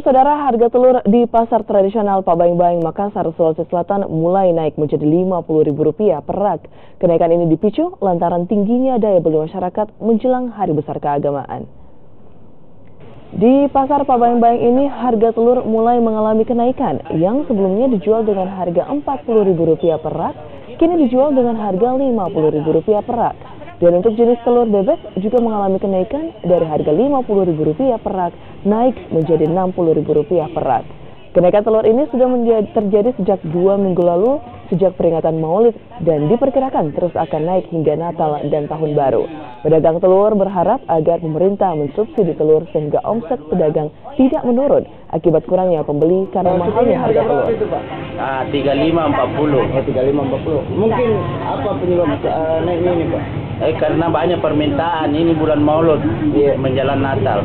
Saudara, harga telur di pasar tradisional Pabayang-Bayang, Makassar, Sulawesi Selatan mulai naik menjadi Rp50.000 per rak. Kenaikan ini dipicu lantaran tingginya daya beli masyarakat menjelang hari besar keagamaan. Di pasar Pabayang-Bayang ini, harga telur mulai mengalami kenaikan yang sebelumnya dijual dengan harga Rp40.000 per rak, kini dijual dengan harga Rp50.000 per rak. Dan untuk jenis telur bebek juga mengalami kenaikan dari harga Rp50.000 per rak naik menjadi Rp60.000 per rak. Kenaikan telur ini sudah terjadi sejak 2 minggu lalu sejak peringatan Maulid dan diperkirakan terus akan naik hingga Natal dan Tahun Baru. Pedagang telur berharap agar pemerintah mensubsidi telur sehingga omset pedagang tidak menurun akibat kurangnya pembeli karena mahalnya harga telur. 35-40. Mungkin apa penyebab naiknya ini, Pak? Karena banyak permintaan, ini bulan Maulud menjelang Natal.